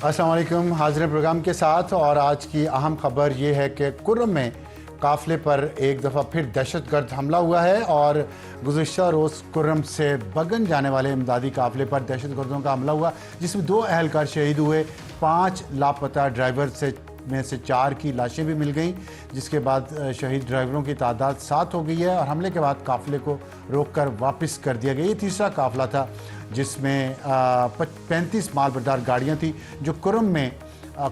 अस्सलाम वालेकुम, हाज़िर हैं प्रोग्राम के साथ। और आज की अहम खबर ये है कि कुर्रम में काफ़िले पर एक दफ़ा फिर दहशतगर्द हमला हुआ है और गुज़िश्ता रोज़ कुर्रम से बगन जाने वाले इमदादी काफ़िले पर दहशतगर्दों का हमला हुआ, जिसमें 2 अहलकार शहीद हुए। 5 लापता ड्राइवर में से 4 की लाशें भी मिल गईं, जिसके बाद शहीद ड्राइवरों की तादाद 7 हो गई है और हमले के बाद काफ़िले को रोककर वापस कर दिया गया। ये तीसरा काफ़िला था जिसमें 35 मालबरदार गाड़ियाँ थी जो कुर्रम में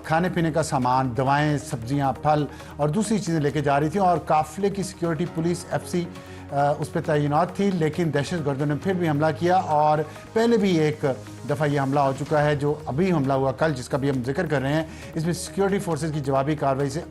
खाने पीने का सामान, दवाएं, सब्जियां, फल और दूसरी चीज़ें लेके जा रही थी। और काफ़िले की सिक्योरिटी पुलिस FC उस पर तैनात थी, लेकिन दहशतगर्दों ने फिर भी हमला किया। और पहले भी एक दफ़ा ये हमला हो चुका है, जो अभी हमला हुआ कल, जिसका भी हम जिक्र कर रहे हैं। इसमें सिक्योरिटी फोर्सेस की जवाबी कार्रवाई से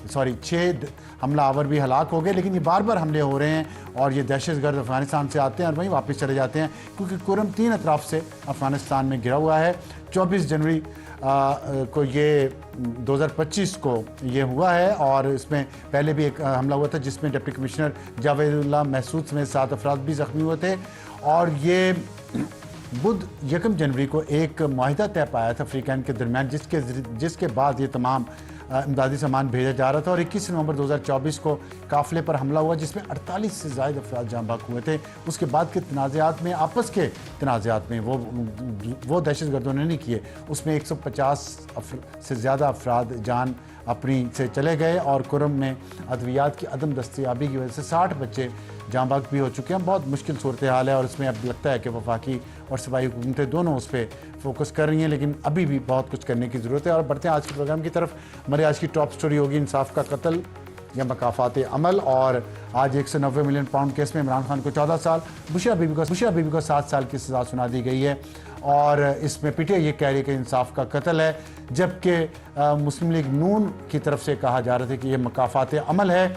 6 हमलावर भी हलाक हो गए। लेकिन ये बार बार हमले हो रहे हैं और ये दहशतगर्द अफगानिस्तान से आते हैं और वहीं वापस चले जाते हैं, क्योंकि कुर्रम 3 अतराफ से अफगानिस्तान में घिरा हुआ है। 24 जनवरी को ये 2025 को ये हुआ है और इसमें पहले भी एक हमला हुआ था जिसमें डिप्टी कमिश्नर जावेदुल्लाह महसूद समेत 7 अफराद भी ज़ख्मी हुए थे। और ये बुध 1 जनवरी को एक माहिदा तय पाया था अफ्रीकन के दरमियान, जिसके बाद ये तमाम इमदादी सामान भेजा जा रहा था। और 21 नवंबर 2024 को काफ़िले पर हमला हुआ, जिसमें 48 से ज़ायद अफराद जाँ बहक हुए थे। उसके बाद के तनाज़ात में, आपस के तनाज़ात में वो दहशतगर्दों ने नहीं किए, उसमें 150 से ज़्यादा अफराद जान अपनी से चले गए। और कुर्रम में अद्वियात की अदम दस्तयाबी की वजह से 60 बच्चे जाँ बहक भी हो चुके हैं। बहुत मुश्किल सूरत हाल है और इसमें अब लगता है कि वफाकी और सूबाई हुकूमतें दोनों उस पर फोकस कर रही हैं, लेकिन अभी भी बहुत कुछ करने की ज़रूरत है। और बढ़ते हैं आज के प्रोग्राम की तरफ। हमारी आज की टॉप स्टोरी होगी इंसाफ का कत्ल या मकाफात अमल। और आज 190 मिलियन पाउंड केस में इमरान खान को 14 साल, बुशरा बीबी को 7 साल की सज़ा सुना दी गई है। और इसमें PTI ये कह रही है कि इंसाफ का कत्ल है, जबकि मुस्लिम लीग नून की तरफ से कहा जा रहा था कि यह मकाफात अमल है,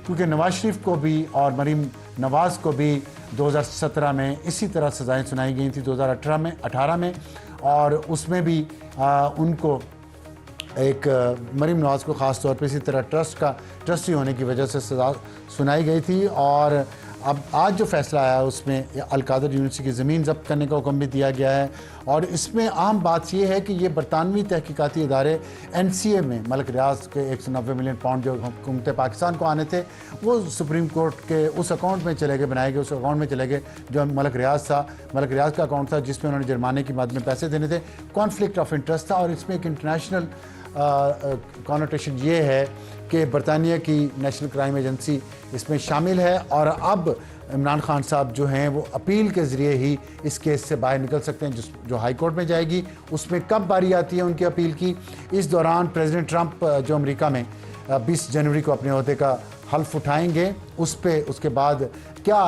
क्योंकि नवाज शरीफ को भी और मरीम नवाज़ को भी 2017 में इसी तरह सज़ाएँ सुनाई गई थी, 2018 में। और उसमें भी उनको एक मरीम नवाज़ को ख़ास तौर पे इसी तरह ट्रस्टी होने की वजह से सज़ा सुनाई गई थी। और अब आज जो फैसला आया है उसमें अल-कादर यूनिवर्सिटी की ज़मीन ज़ब्त करने का हुक्म भी दिया गया है। और इसमें अहम बात यह है कि ये बरतानवी तहकीकाती इदारे NCA में मलिक रियाज के 190 मिलियन पाउंड जो हुकूमत पाकिस्तान को आने थे, वो सुप्रीम कोर्ट के उस अकाउंट में चले गए, बनाए गए उस अकाउंट में चले गए जो मलिक रियाज का अकाउंट था, जिसमें उन्होंने जुर्माने की मद में पैसे देने थे। कॉन्फ्लिक्ट ऑफ इंटरेस्ट था। और इसमें एक इंटरनेशनल कॉनोटेशन ये है कि बरतानिया की नेशनल क्राइम एजेंसी इसमें शामिल है। और अब इमरान खान साहब जो हैं वो अपील के ज़रिए ही इस केस से बाहर निकल सकते हैं, जो हाई कोर्ट में जाएगी। उसमें कब बारी आती है उनकी अपील की, इस दौरान प्रेसिडेंट ट्रंप जो अमेरिका में 20 जनवरी को अपने ओहदे का हल्फ उठाएंगे, उसके बाद क्या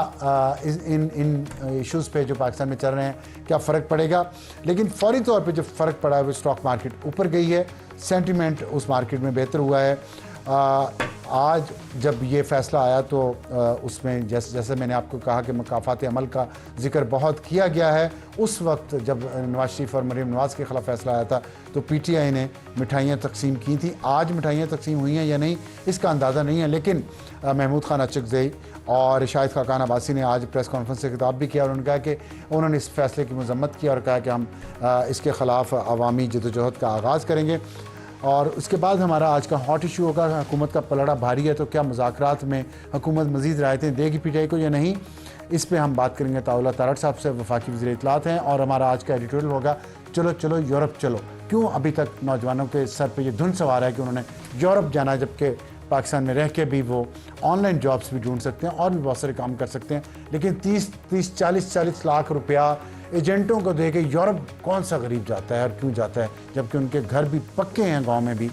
इन इश्यूज़ पे जो पाकिस्तान में चल रहे हैं क्या फ़र्क पड़ेगा। लेकिन फौरी तौर पे जो फ़र्क पड़ा है वो स्टॉक मार्केट ऊपर गई है, सेंटिमेंट उस मार्केट में बेहतर हुआ है। आज जब ये फ़ैसला आया तो उसमें जैसे मैंने आपको कहा कि मकाफात अमल का जिक्र बहुत किया गया है। उस वक्त जब नवाज शरीफ और मरीम नवाज़ के ख़िलाफ़ फ़ैसला आया था तो PTI ने मिठाइयाँ तकसीम की थी। आज मिठाइयाँ तकसीम हुई हैं या नहीं इसका अंदाज़ा नहीं है, लेकिन महमूद खान अचकज़ई और शाहिद खाकान अब्बासी ने आज प्रेस कॉन्फ्रेंस से खिताब भी किया और उन्होंने कहा कि उन्होंने इस फैसले की मज़म्मत की और कहा कि हम इसके ख़िलाफ़ अवामी जदोजहद का आगाज़ करेंगे। और उसके बाद हमारा आज का हॉट इशू होगा, हुकूमत का पलड़ा भारी है तो क्या मुज़ाकरात में हुकूमत मज़ीद रायतें देगी PTI को या नहीं। इस पर हम बात करेंगे ताउला तारड़ साहब से, वफाकी वज़ीर इत्तलात हैं। और हमारा आज का एडिटोरियल होगा चलो चलो यूरोप चलो, क्यों अभी तक नौजवानों के सर पे ये धुन सवार है कि उन्होंने यूरोप जाना है, जबकि पाकिस्तान में रह के भी वो ऑनलाइन जॉब्स भी ढूंढ सकते हैं और भी बहुत सारे काम कर सकते हैं। लेकिन 30-40 लाख रुपया एजेंटों को दे के यूरोप कौन सा गरीब जाता है और क्यों जाता है, जबकि उनके घर भी पक्के हैं गांव में भी।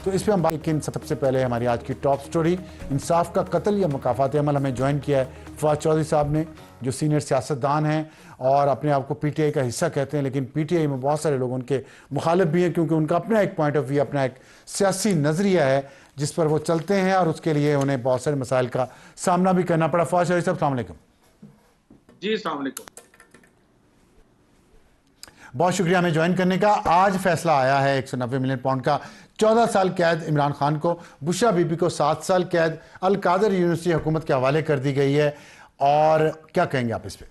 तो इस पर हम लेकिन सबसे पहले हमारी आज की टॉप स्टोरी, इंसाफ का कत्ल या मकाफात अमल। हमें ज्वाइन किया है फवाद चौधरी साहब ने, जो सीनियर सियासतदान हैं और अपने आप को PTI का हिस्सा कहते हैं, लेकिन PTI में बहुत सारे लोग उनके मुखालिफ भी हैं, क्योंकि उनका अपना एक पॉइंट ऑफ व्यू, अपना एक सियासी नज़रिया है जिस पर वो चलते हैं और उसके लिए उन्हें बहुत सारे मसाइल का सामना भी करना पड़ा। फवाद चौधरी साहब अस्सलाम वालेकुम। जी अस्सलाम वालेकुम। बहुत शुक्रिया हमें ज्वाइन करने का। आज फैसला आया है 190 मिलियन पाउंड का, 14 साल कैद इमरान खान को, बुशरा बीबी को 7 साल कैद अल-कादर यूनिवर्सिटी हुकूमत के हवाले कर दी गई है। और क्या कहेंगे आप इस पे?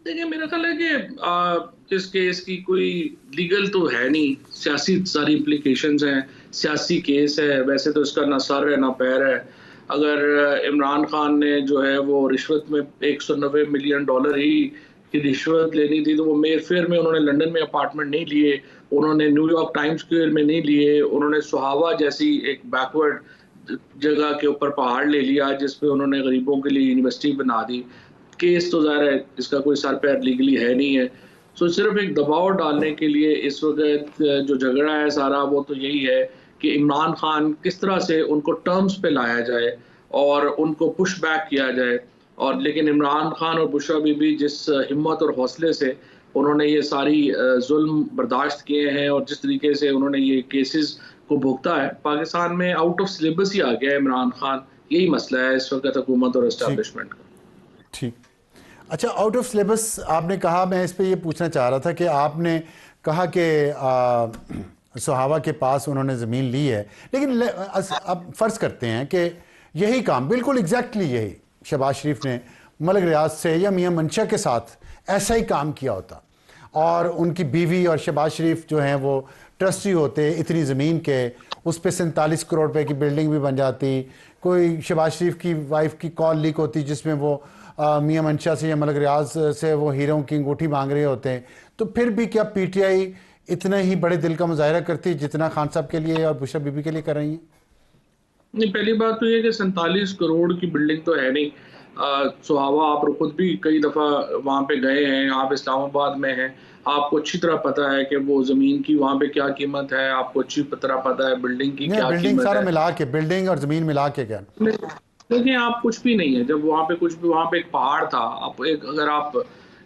देखिए, मेरा ख्याल है कि इस केस की कोई लीगल तो है नहीं, सियासी सारी इम्प्लीकेशंस हैं, सियासी केस है। वैसे तो इसका ना सर है ना पैर है। अगर इमरान खान ने जो है वो रिश्वत में $190 मिलियन ही की रिश्वत लेनी थी, तो वो मेयर फेयर में उन्होंने लंदन में अपार्टमेंट नहीं लिए, उन्होंने न्यूयॉर्क टाइम्स स्क्वायर में नहीं लिए, उन्होंने सुहावा जैसी एक बैकवर्ड जगह के ऊपर पहाड़ ले लिया जिसपे उन्होंने गरीबों के लिए यूनिवर्सिटी बना दी। केस तो ज़ाहिर है इसका कोई सर पैर लीगली है नहीं है। सो सिर्फ एक दबाव डालने के लिए इस वक्त जो झगड़ा है सारा, वो तो यही है कि इमरान खान किस तरह से उनको टर्म्स पे लाया जाए और उनको पुश बैक किया जाए। और लेकिन इमरान खान और बुशरा बीबी जिस हिम्मत और हौसले से उन्होंने ये सारी जुल्म बर्दाश्त किए हैं और जिस तरीके से उन्होंने ये केसेस को भुगता है, पाकिस्तान में आउट ऑफ सिलेबस ही आ गया है इमरान खान। यही मसला है इस वक्त हुकूमत और एस्टेब्लिशमेंट का। ठीक। अच्छा, आउट ऑफ सिलेबस आपने कहा, मैं इस पे ये पूछना चाह रहा था कि आपने कहा कि सुहावा के पास उन्होंने ज़मीन ली है, लेकिन अब फ़र्ज़ करते हैं कि यही काम बिल्कुल एग्जैक्टली यही शहबाज शरीफ ने मलिक रियाज से या मियां मंशा के साथ ऐसा ही काम किया होता और उनकी बीवी और शहबाज शरीफ जो हैं वो ट्रस्टी होते, इतनी ज़मीन के उस पर 47 करोड़ रुपए की बिल्डिंग भी बन जाती। कोई शहबाज शरीफ की वाइफ की कॉल लीक होती जिसमें वो मियां मंशा से या मलिक रियाज से वो हीरों की अंगूठी मांग रहे होते हैं, तो फिर भी क्या पीटीआई इतना ही बड़े दिल का मुजाहरा करती है जितना खान साहब के लिए और बुशरा बीबी के लिए कर रही हैं? नहीं, पहली बात तो ये कि 47 करोड़ की बिल्डिंग तो है नहीं। सुहावा, आप खुद भी कई दफ़ा वहाँ पे गए हैं, आप इस्लामाबाद में हैं, आपको अच्छी तरह पता है कि वो ज़मीन की वहाँ पे क्या कीमत है, आपको अच्छी तरह पता है बिल्डिंग की क्या बिल्डिंग कीमत सारा है। मिला के, बिल्डिंग और ज़मीन मिला के क्या? देखिए, आप कुछ भी नहीं है जब वहाँ पे, कुछ भी वहाँ पे एक पहाड़ था। आप एक, अगर आप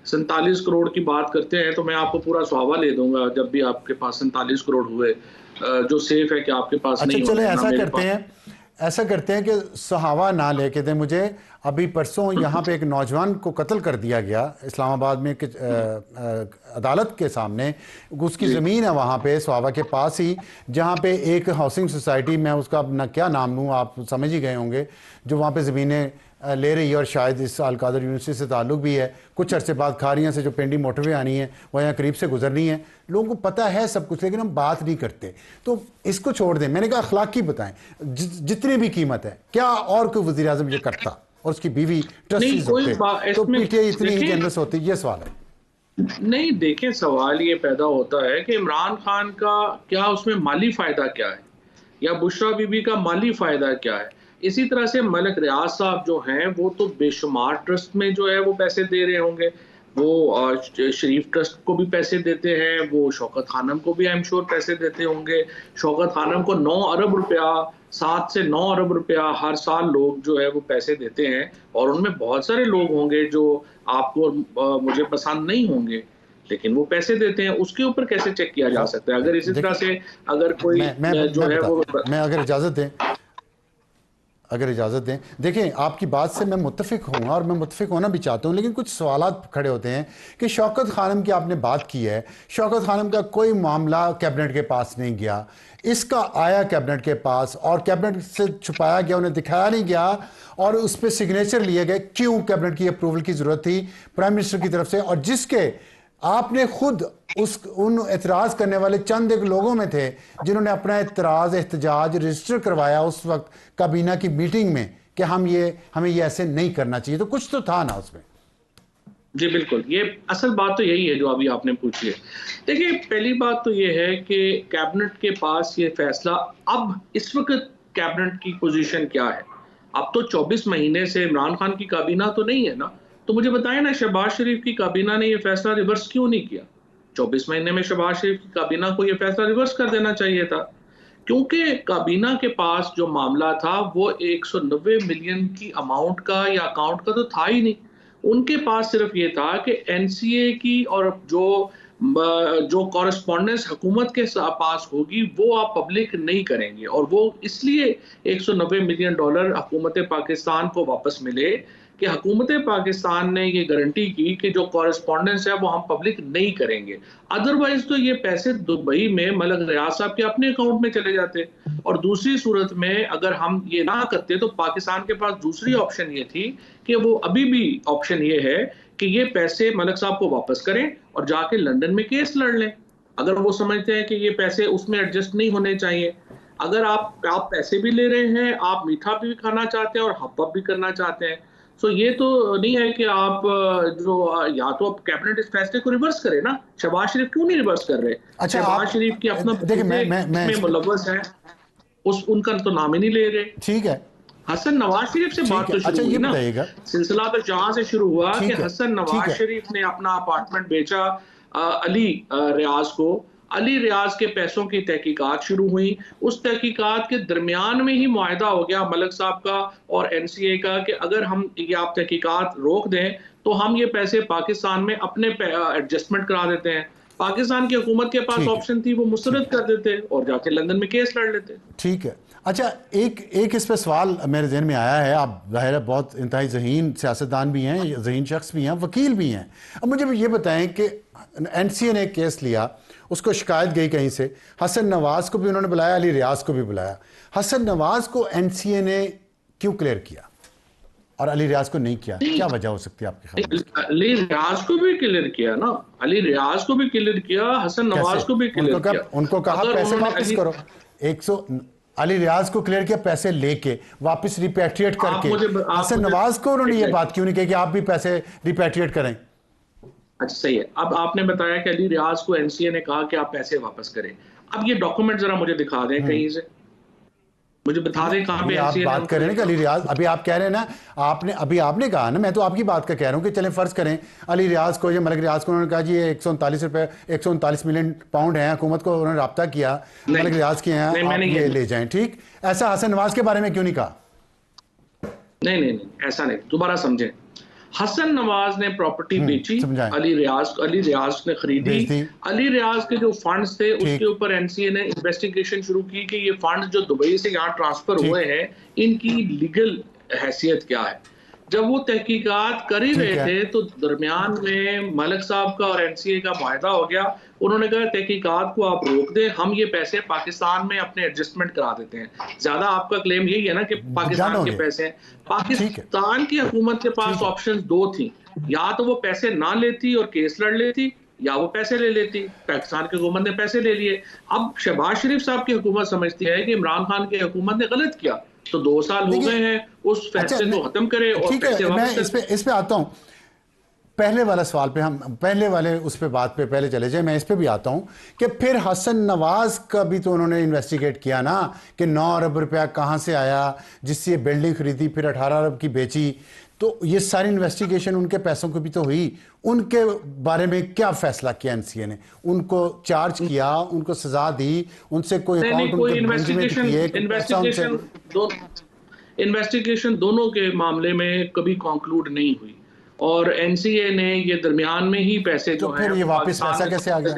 47 करोड़ की बात करते हैं तो मैं आपको पूरा सुहावा ले दूंगा जब भी आपके पास 47 करोड़ हुए, जो सेफ है कि आपके पास अच्छा नहीं चले, होना, ऐसा मेरे करते पास। हैं, ऐसा करते हैं कि सुहावा ना लेके दें मुझे। अभी परसों यहाँ पे एक नौजवान को कत्ल कर दिया गया इस्लामाबाद में, अदालत के सामने। उसकी ज़मीन है वहाँ पे सुहावा के पास ही, जहाँ पे एक हाउसिंग सोसाइटी, मैं उसका अपना क्या नाम लूँ, आप समझ ही गए होंगे, जो वहाँ पे ज़मीनें ले रही है और शायद इस अलकादर यूनिवर्सिटी से ताल्लुक़ भी है। कुछ अरसे बाद खारियाँ से जो पेंडी मोटरवे आनी है वह यहाँ करीब से गुजरनी है। लोगों को पता है सब कुछ, लेकिन हम बात नहीं करते। तो इसको छोड़ दें, मैंने कहा अखलाकी बताएं, जितनी भी कीमत है, क्या और कोई वज़ीर आज़म ये करता और उसकी बीवी ट्रस्टीज होते तो पीटीआई इतनी ही जेनरस होती? ये सवाल है। नहीं, देखें, सवाल ये पैदा होता है कि इमरान खान का क्या उसमें माली फायदा क्या है, या बुशरा बीबी का माली फायदा क्या है। इसी तरह से मलिक रियाज साहब जो हैं वो तो बेशुमार ट्रस्ट में जो है वो पैसे दे रहे होंगे। वो शरीफ ट्रस्ट को भी पैसे देते हैं, वो शौकत खानम को भी आई एम श्योर पैसे देते होंगे। शौकत खानम को 9 अरब रुपया, 7 से 9 अरब रुपया हर साल लोग जो है वो पैसे देते हैं। और उनमें बहुत सारे लोग होंगे जो आपको मुझे पसंद नहीं होंगे, लेकिन वो पैसे देते हैं। उसके ऊपर कैसे चेक किया जा सकता है? अगर इसी तरह से अगर कोई जो है वो, मैं अगर इजाज़त दें, देखें, आपकी बात से मैं मुत्तफ़िक हूँ और मैं मुत्तफ़िक होना भी चाहता हूँ, लेकिन कुछ सवालात खड़े होते हैं कि शौकत खानम की आपने बात की है, शौकत खानम का कोई मामला कैबिनेट के पास नहीं गया, इसका आया कैबिनेट के पास और कैबिनेट से छुपाया गया, उन्हें दिखाया नहीं गया और उस पर सिग्नेचर लिए गए। क्यों कैबिनेट की अप्रूवल की ज़रूरत थी प्राइम मिनिस्टर की तरफ से? और जिसके आपने खुद उन एतराज़ करने वाले चंद एक लोगों में थे जिन्होंने अपना एतराज़, एहतजाज रजिस्टर करवाया उस वक्त काबीना की मीटिंग में कि हमें ये ऐसे नहीं करना चाहिए। तो कुछ तो था ना उसमें। जी बिल्कुल, ये असल बात तो यही है जो अभी आपने पूछी है। देखिए, पहली बात तो ये है कि कैबिनेट के पास ये फैसला, अब इस वक्त कैबिनेट की पोजीशन क्या है? अब तो 24 महीने से इमरान खान की काबीना तो नहीं है ना, तो मुझे बताएं ना, शहबाज शरीफ की काबीना ने ये फैसला रिवर्स क्यों नहीं किया? 24 महीने में शहबाज शरीफ की काबीना को ये फैसला रिवर्स कर देना चाहिए था, क्योंकि काबीना के पास जो मामला था वो 190 मिलियन की अमाउंट का या अकाउंट का तो था ही नहीं। उनके पास सिर्फ ये था कि एनसीए की और जो कॉरेस्पॉन्डेंस हुकूमत के पास होगी वो आप पब्लिक नहीं करेंगे, और वो इसलिए $190 मिलियन हुकूमत पाकिस्तान को वापस मिले कि हुकूमत पाकिस्तान ने ये गारंटी की कि जो कॉरेस्पॉन्डेंस है वो हम पब्लिक नहीं करेंगे। अदरवाइज तो ये पैसे दुबई में मलिक रियाज साहब के अपने अकाउंट में चले जाते। और दूसरी सूरत में अगर हम ये ना करते तो पाकिस्तान के पास दूसरी ऑप्शन ये थी कि वो अभी भी ऑप्शन ये है कि ये पैसे मलिक साहब को वापस करें और जाके लंदन में केस लड़ लें, अगर वो समझते हैं कि ये पैसे उसमें एडजस्ट नहीं होने चाहिए। अगर आप पैसे भी ले रहे हैं, आप मीठा भी खाना चाहते हैं और हप अप भी करना चाहते हैं, सो ये तो नहीं है कि आप जो या तो आप कैबिनेट इस फैसले को रिवर्स करें ना। शहबाज शरीफ क्यों नहीं रिवर्स कर रहे? अच्छा, शहबाज शरीफ की अपना देखिए मैं मुलव्वस है, उनका तो नाम ही नहीं ले रहे। ठीक है, हसन नवाज शरीफ से बात तो शुरू हुई ना, सिलसिला तो जहां से शुरू हुआ कि हसन नवाज शरीफ ने अपना अपार्टमेंट बेचा अली रियाज को। अली रियाज के पैसों की तहकीकात शुरू हुई, उस तहकीकात के दरमियान में ही मुआहदा हो गया मलिक साहब का और एनसीए का कि अगर हम ये आप तहकीकात रोक दें तो हम ये पैसे पाकिस्तान में अपने एडजस्टमेंट करा देते हैं। पाकिस्तान की हुकूमत के पास ऑप्शन थी, वो मुस्तरद कर देते और जाके लंदन में केस लड़ लेते। ठीक है। अच्छा, एक इस पे सवाल मेरे जहन में आया है। आप ज़ाहिर है बहुत इंतहाई ज़हीन सियासतदान भी हैं, ज़हीन शख्स भी हैं, वकील भी हैं। अब मुझे ये बताएं कि एनसीए ने केस लिया, उसको शिकायत गई कहीं से, हसन नवाज को भी उन्होंने बुलाया, अली रियाज को भी बुलाया। हसन नवाज को एनसीए ने क्यों क्लियर किया और अली रियाज को नहीं किया? क्या वजह हो सकती है आपके ख्याल में? अली रियाज को भी क्लियर किया ना, अली रियाज को भी क्लियर किया, हसन नवाज को भी क्लियर किया। उनको कहा पैसे वापस करो। 100 अली रियाज को क्लियर किया, पैसे लेके वापस रिपैट्रिएट करके। हसन नवाज को उन्होंने ये बात क्यों नहीं कही कि आप भी पैसे रिपैट्रिएट करें? अच्छा, सही है। अब आपने बताया कि अली रियाज को एनसीए ने कहा कि आप पैसे वापस करें। अब ये डॉक्यूमेंट जरा मुझे दिखा दें कहीं से, मुझे बता दें कहां पे आप बात कर रहे हैं कि अली रियाज, अभी आप कह रहे हैं ना, आपने कहा ना, मैं तो आपकी बात का कह रहा हूं कि चलें फर्ज करें अली रियाज को या मलिक रियाज को उन्होंने कहा जी ये 139 मिलियन पाउंड है, हुकूमत को उन्होंने राब्ता किया, मलिक रियाज के हैं, आप ये ले जाएं। ठीक, ऐसा हसन नवाज के बारे में क्यों नहीं कहा? नहीं, ऐसा नहीं, दोबारा समझें। हसन नवाज ने प्रॉपर्टी बेची, अली रियाज ने खरीदी। अली रियाज के जो फंड्स थे उसके ऊपर एनसीए ने इन्वेस्टिगेशन शुरू की कि ये फंड्स जो दुबई से यहाँ ट्रांसफर हुए हैं इनकी लीगल हैसियत क्या है। जब वो तहकीकात कर ही रहे थे तो दरमियान में मलिक साहब का और एनसीए का मुआहदा हो गया। उन्होंने कहा तहकीकात को आप रोक दें, हम ये पैसे पाकिस्तान में अपने एडजस्टमेंट करा देते हैं। ज्यादा आपका क्लेम यही है ना कि पाकिस्तान के पैसे हैं। पाकिस्तान की हुकूमत के पास ऑप्शन दो थी, या तो वो पैसे ना लेती और केस लड़ लेती, या वो पैसे ले लेती। पाकिस्तान की हुकूमत ने पैसे ले लिए। अब शहबाज शरीफ साहब की हुकूमत समझती है कि इमरान खान की हुकूमत ने गलत किया, तो 2 साल हो गए हैं, उस फैसले को खत्म करे और पैसे वापस। मैं इस पे आता हूं। पहले वाला सवाल पे हम पहले वाले उस पे बात पे पहले चले जाए, मैं इस पे भी आता हूं कि फिर हसन नवाज का भी तो उन्होंने इन्वेस्टिगेट किया ना कि 9 अरब रुपया कहां से आया, जिससे ये बिल्डिंग खरीदी, फिर 18 अरब की बेची। तो ये सारी इन्वेस्टिगेशन उनके पैसों की भी तो हुई। उनके बारे में क्या फैसला किया एनसीए ने? उनको चार्ज किया, उनको सजा दी, उनसे कोई अकाउंट इन्वेस्टिगेशन दोनों के मामले में कभी कंक्लूड नहीं हुई और एनसीए ने ये दरमियान में ही पैसे तो फिर ये वापस पैसा कैसे आ गया?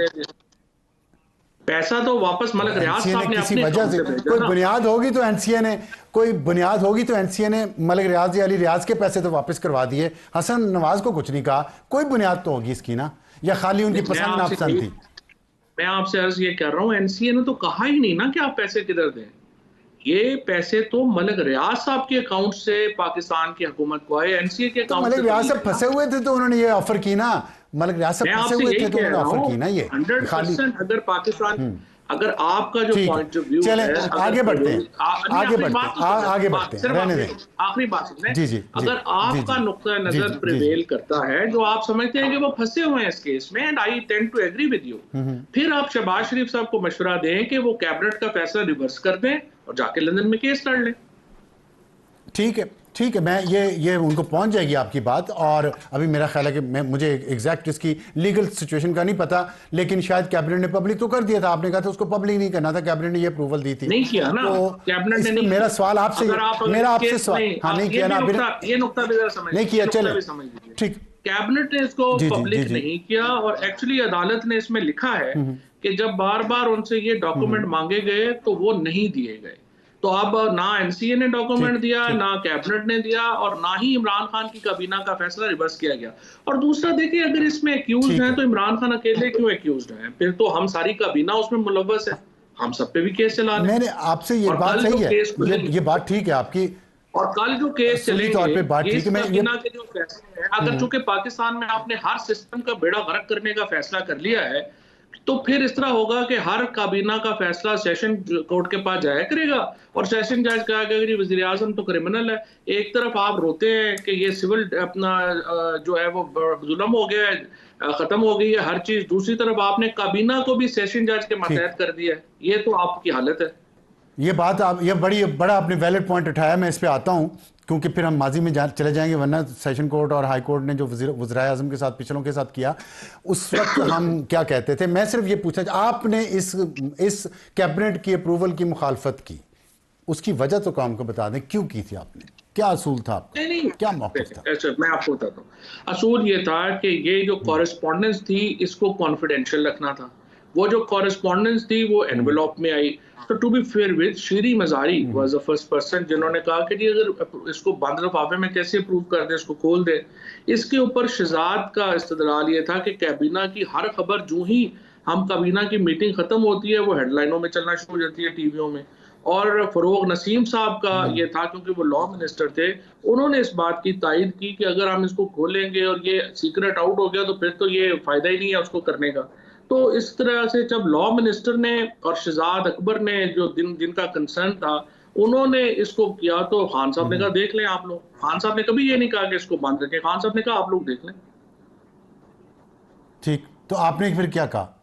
पैसा तो वापस मलिक रियाज साहब ने किसी वजह से कोई बुनियाद होगी तो एनसीए ने मलिक रियाज या अली रियाज के पैसे तो वापस करवा दिए। हसन नवाज को कुछ नहीं कहा, कोई बुनियाद तो होगी इसकी ना, या खाली उनकी पसंद नापसंद थी? मैं आपसे अर्ज ये कर रहा हूँ, एनसीए ने तो कहा ही नहीं ना कि आप पैसे किधर दें। ये पैसे तो मलिक रियाज साहब के अकाउंट से पाकिस्तान की हुकूमत को आए, एनसीए के अकाउंट से। मलिक रियाज साहब फंसे हुए थे तो उन्होंने ये ऑफर की ना, मलिक रियाज साहब फंसे हुए थे तो उन्होंने ऑफर की ना। ये 100% अगर पाकिस्तान, अगर आपका जो पॉइंट ऑफ व्यू है, आगे बढ़ते हैं, रहने दें, आखिरी बात सुनिए। अगर आपका नुक्ता नजर प्रिवेल करता है जो आप समझते हैं कि वो फंसे हुए हैं इस केस में, and I tend to agree with you, फिर आप शहबाज शरीफ साहब को मशवरा दें कि वो कैबिनेट का फैसला रिवर्स कर दें और जाके लंदन में केस लड़ लें। ठीक है, मैं ये उनको पहुंच जाएगी आपकी बात। और अभी मेरा ख्याल है कि मुझे एग्जैक्ट इसकी लीगल सिचुएशन का नहीं पता, लेकिन शायद कैबिनेट ने पब्लिक तो कर दिया था। आपने कहा था उसको पब्लिक नहीं करना था, कैबिनेट ने ये अप्रूवल दी थी, नहीं किया ना, तो कैबिनेट ने। मेरा सवाल आपसे, मेरा आपसे सवाल, हाँ नहीं किया ना, ये नुक्ता भी समझ नहीं किया, चले ठीक। कैबिनेट ने इसको पब्लिक नहीं किया और एक्चुअली अदालत ने इसमें लिखा है कि जब बार बार उनसे ये डॉक्यूमेंट मांगे गए तो वो नहीं दिए गए। तो अब ना एनसीए ने डॉक्यूमेंट दिया, ना कैबिनेट ने दिया, और ना ही इमरान खान की काबीना का फैसला रिवर्स किया गया। और दूसरा देखिए, अगर इसमें एक्यूज्ड हैं तो इमरान खान अकेले क्यों एक्यूज्ड हैं? फिर तो हम सारी काबीना उसमें मुलव्वस है, हम सब पे भी केस चला रहे हैं। मैंने आपसे ये और बात कल सही जो है, केस ये बात ठीक है आपकी, और कल जो केस असली चलेंगे, तौर पे बात ये ठीक है। मैं ये काबीना के जो फैसले हैं, अगर चूंकि पाकिस्तान में आपने हर सिस्टम का बेड़ा गर्क करने का फैसला कर लिया है, तो फिर इस तरह होगा कि हर काबीना का फैसला सेशन कोर्ट के पास जाया करेगा और सेशन जज कहेगा कि वजीर आजम तो क्रिमिनल है। एक तरफ आप रोते हैं कि ये सिविल अपना जो है वो जुल्म हो गया है, खत्म हो गई है हर चीज, दूसरी तरफ आपने काबीना को भी सेशन जज के ठीक, मातहत कर दिया है। ये तो आपकी हालत है। ये बात आप, ये बड़ा आपने वैलिड पॉइंट उठाया। मैं इस पे आता हूँ क्योंकि फिर हम माजी में चले जाएंगे, वरना सेशन कोर्ट और हाई कोर्ट ने जो वज़ीर आज़म के साथ पिछलों के साथ किया, उस वक्त हम क्या कहते थे। मैं सिर्फ ये पूछा, आपने इस कैबिनेट की अप्रूवल की मुखालफत की, उसकी वजह तो काम को बता दें, क्यों की थी आपने, क्या असूल था आपका, नहीं, क्या मौक़िफ़ था? अच्छा मैं आपको बताता हूँ। असूल ये था कि ये जो कॉरेस्पॉन्डेंस थी इसको कॉन्फिडेंशियल रखना था। वो जो कॉरेस्पॉन्डेंस थी वो एनवेलप में आई। तो to be fair with, Shireen Mazari was the first person जिन्होंने कहा कि जी अगर इसको बंद लिफाफे में कैसे अप्रूव कर दे, इसको खोल दे। इसके ऊपर शहजाद का इस्तदलाल ये था कि कैबिना की हर खबर जो ही हम काबीना की मीटिंग खत्म होती है वो हेडलाइनों में चलना शुरू हो जाती है, टीवियों में। और फरोग नसीम साहब का ये था, क्योंकि वो लॉ मिनिस्टर थे, उन्होंने इस बात की तायद की कि अगर हम इसको खोलेंगे और ये सीक्रेट आउट हो गया तो फिर तो ये फायदा ही नहीं है उसको करने का। तो इस तरह से जब लॉ मिनिस्टर ने और शहजाद अकबर ने जो जिनका कंसर्न था, उन्होंने इसको किया, तो खान साहब ने कहा देख लें आप लोग। खान साहब ने कभी ये नहीं कहा कि इसको बंद रखें, खान साहब ने कहा आप लोग देख लें। ठीक, तो आपने फिर क्या कहा?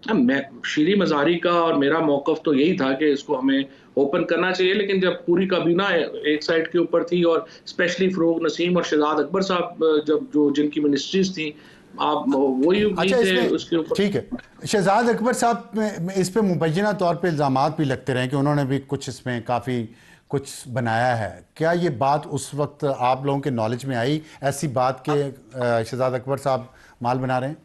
मैं शीरी मज़ारी का और मेरा मौक़िफ़ तो यही था कि इसको हमें ओपन करना चाहिए, लेकिन जब पूरी काबीना एक साइड के ऊपर थी और स्पेशली फ़रोग नसीम और शहजाद अकबर साहब जब जो जिनकी मिनिस्ट्रीज़ थी, आप वही अच्छा, नहीं थे इसमें उसके ऊपर। ठीक है, शहजाद अकबर साहब में इस पे मुबैना तौर पे इल्ज़ामात भी लगते रहे कि उन्होंने भी कुछ इसमें काफ़ी कुछ बनाया है। क्या ये बात उस वक्त आप लोगों के नॉलेज में आई, ऐसी बात के शहजाद अकबर साहब माल बना रहे हैं?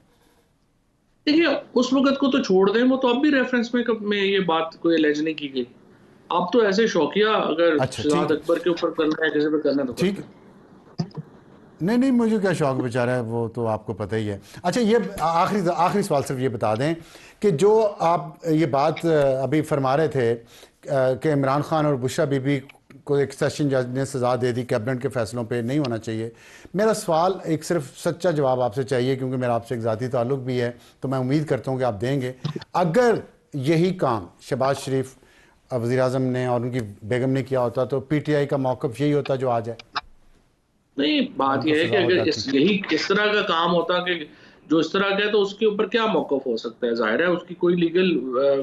देखिए, उस वक़्त को तो छोड़ दें, वो तो अब भी रेफ़रेंस में ये बात कोई एलिज नहीं की गई। अब तो ऐसे शौकिया अगर अच्छा, शहजाद ठीक अकबर के ऊपर करना है, किसी पे करना है तो कर ठीक। लें। नहीं नहीं, मुझे क्या शौक बेचारा है, वो तो आपको पता ही है। अच्छा, ये आखिरी सवाल सिर्फ ये बता दें कि जो आप ये बात अभी फरमा रहे थे कि इमरान खान और बुशरा बीबी को एक सेशन जज ने सज़ा दे दी, कैबिनेट के फैसलों पे नहीं होना चाहिए। मेरा सवाल एक सिर्फ सच्चा जवाब आपसे चाहिए, क्योंकि मेरा आपसे एक ज़ाती ताल्लुक़ भी है, तो मैं उम्मीद करता हूँ कि आप देंगे। अगर यही काम शहबाज शरीफ वज़ीर आज़म ने और उनकी बेगम ने किया होता तो PTI का मौक़िफ़ यही होता जो आज है, नहीं, और बात उनको यह है कि सज़ा हो अगर जाती? इस तरह का काम होता कि जो इस तरह का है, तो उसके ऊपर क्या मौक़िफ़ हो सकता है? ज़ाहिर है उसकी कोई लीगल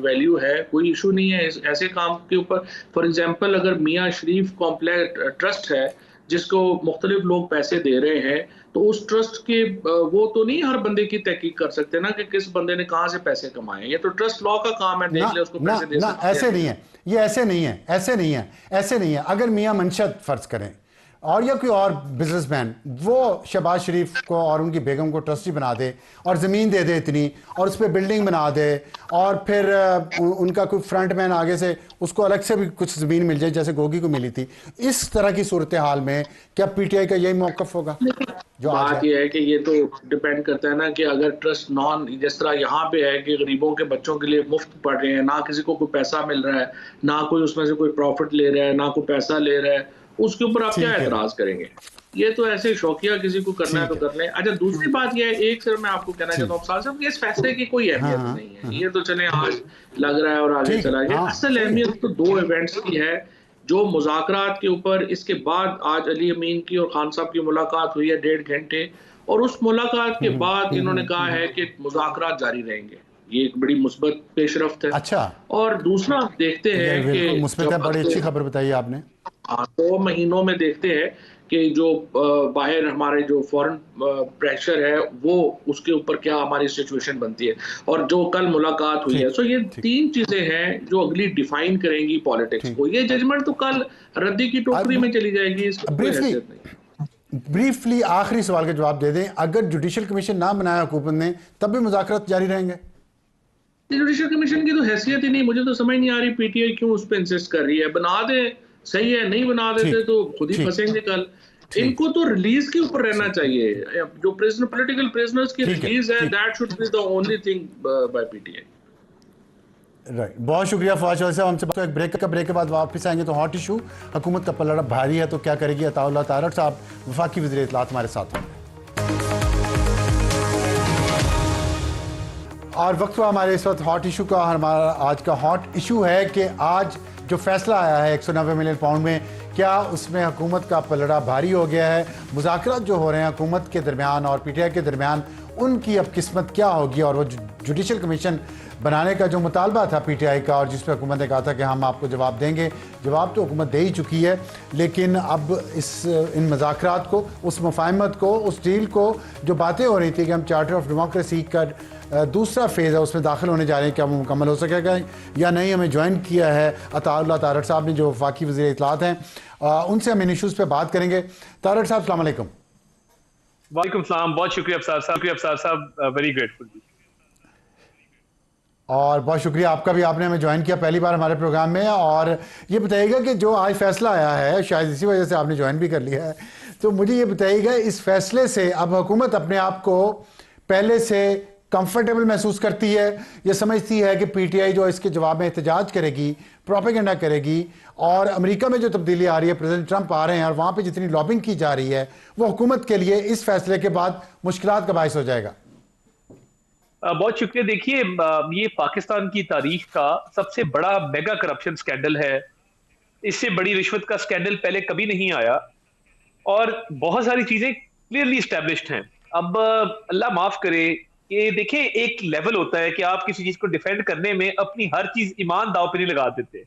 वैल्यू है, कोई इशू नहीं है ऐसे काम के ऊपर। फॉर एग्ज़ाम्पल, अगर मियाँ शरीफ कॉम्प्लेक्स ट्रस्ट है, जिसको मुख्तलिफ लोग पैसे दे रहे हैं, तो उस ट्रस्ट के वो तो नहीं हर बंदे की तहकीक कर सकते ना कि किस बंदे ने कहाँ से पैसे कमाए। ये तो ट्रस्ट लॉ का काम है, ना देख ले उसको ना पैसे दे ना, सकते ऐसे हैं। नहीं है, ये ऐसे नहीं है, ऐसे नहीं है, ऐसे नहीं है। अगर मियाँ मंशद फ़र्ज़ करें और या कोई और बिजनेसमैन वो शहबाज शरीफ को और उनकी बेगम को ट्रस्टी बना दे और ज़मीन दे दे इतनी, और उस पर बिल्डिंग बना दे, और फिर उनका कोई फ्रंट मैन आगे से उसको अलग से भी कुछ ज़मीन मिल जाए जैसे गोगी को मिली थी, इस तरह की सूरत हाल में क्या PTI का यही मौक़िफ़ होगा जो आज बात है? यह है कि ये तो डिपेंड करता है ना कि अगर ट्रस्ट नॉन, जिस तरह यहाँ पे है कि गरीबों के बच्चों के लिए मुफ्त पढ़ रहे हैं, ना किसी को कोई पैसा मिल रहा है, ना कोई उसमें से कोई प्रॉफिट ले रहा है, ना कोई पैसा ले रहा है, उसके ऊपर आप क्या ठीक है, एतराज़ करेंगे? ये तो ऐसे शौकिया किसी को करना है तो ठीक है। कर लें। अच्छा, दूसरी बात यह है, एक सिर्फ मैं आपको कहना चाहता ठीक, हूँ अफसार साहब कि इस फैसले की कोई हाँ अहमियत हाँ नहीं है। हाँ, ये तो चले आज लग रहा है और आगे ठीक है, चला गया। हाँ असल सही है। अहमियत तो 2 इवेंट्स की है, जो मुज़ाकरात के ऊपर इसके बाद आज अली अमीन की और खान साहब की मुलाकात हुई है 1.5 घंटे, और उस मुलाकात के बाद इन्होंने कहा है कि मुज़ाकरात जारी रहेंगे। ये एक बड़ी मुस्बत पेशरफ्त है। अच्छा, और दूसरा आप देखते ये हैं कि बिल्कुल मुस्बत है, जब बड़ी अगले अच्छी खबर बताई आपने। 2 महीनों में देखते हैं कि जो बाहर हमारे जो फॉरेन प्रेशर है, वो उसके ऊपर क्या हमारी सिचुएशन बनती है, और जो कल मुलाकात हुई है। ठीक सो ये ठीक 3 चीज़ें हैं जो अगली डिफाइन करेंगी पॉलिटिक्स ठीक। को। ये जजमेंट तो कल रद्दी की टोकरी में चली जाएगी, इसकी कोई ब्रीफली हैसियत नहीं। ब्रीफली आखिरी सवाल का जवाब दे दें, अगर जुडिशल कमीशन ना बनाया हुकूमत ने तब भी मुज़ाकरात जारी रहेंगे? जुडिशल कमीशन की तो हैसियत ही नहीं। मुझे तो समझ नहीं आ रही PTI क्यों उस पर इंसिस्ट कर रही है। बना दे, सही है, नहीं बना देते ठीक तो खुद ही ठीक फंसेंगे कल। ठीक इनको तो रिलीज के ऊपर रहना ठीक चाहिए। जो प्रिजनर पॉलिटिकल प्रिजनर्स की ठीक है रिलीज है, ठीक। That should be the only thing by PTI। Right, बहुत शुक्रिया फवाद चौधरी साहब, हमसे तो एक ब्रेक के बाद वापस आएंगे। तो हॉट इशू, हुकूमत का पलड़ा भारी है तो क्या करेगी अताउल्लाह तारड़ साहब, वफाकी वज़ीर इत्तलात हमारे साथ होंगे। और वक्त हुआ हमारे इस वक्त हॉट इशू का। हमारा आज का हॉट इशू है कि आज जो फैसला आया है 190 मिलियन पाउंड में, क्या उसमें हुकूमत का पलड़ा भारी हो गया है? मुज़ाकरात जो हो रहे हैं हुकूमत के दरमियान और पीटीआई के दरमियान, उनकी अब किस्मत क्या होगी? और वो जुडिशल कमीशन बनाने का जो मुतालबा था पीटीआई का, और जिस पर हुकूमत ने कहा था कि हम आपको जवाब देंगे, जवाब तो हुकूमत दे ही चुकी है, लेकिन अब इन मुज़ाकरात को, उस मुफाहमत को, उस डील को, जो बातें हो रही थी कि हम चार्टर ऑफ डेमोक्रेसी का दूसरा फेज़ है उसमें दाखिल होने जा रहे हैं, क्या वो मुकम्मल हो सकेगा या नहीं? हमें ज्वाइन किया है अताउल्लाह तारड़ साहब ने, जो वफाकी वज़ीर इत्तलात हैं। उनसे हम इन इशूज़ पे बात करेंगे। तारड़ साहब अस्सलाम वालेकुम। वालेकुम सलाम, बहुत शुक्रिया अफसार साहब, वेरी ग्रेटफुल। और बहुत शुक्रिया आपका भी, आपने हमें ज्वाइन किया पहली बार हमारे प्रोग्राम में। और ये बताइएगा कि जो आज फैसला आया है, शायद इसी वजह से आपने ज्वाइन भी कर लिया है, तो मुझे ये बताइएगा इस फैसले से अब हुकूमत अपने आप को पहले से कंफर्टेबल महसूस करती है, ये समझती है कि पीटीआई जो इसके जवाब में एहतजाज करेगी, प्रोपेगेंडा करेगी, और अमेरिका में जो तब्दीली आ रही है, प्रेसिडेंट ट्रंप आ रहे हैं और वहाँ पे जितनी लॉबिंग की जा रही है, वो हुकूमत के लिए इस फैसले के बाद मुश्किलात का बायस हो जाएगा? बहुत शुक्रिया। देखिए, ये पाकिस्तान की तारीख का सबसे बड़ा मेगा करप्शन स्कैंडल है। इससे बड़ी रिश्वत का स्कैंडल पहले कभी नहीं आया, और बहुत सारी चीजें क्लियरली स्टैब्लिश्ड हैं। अब अल्लाह माफ करे कि देखें, एक लेवल होता है कि आप किसी चीज को डिफेंड करने में अपनी हर चीज ईमान दांव पे नहीं लगा देते।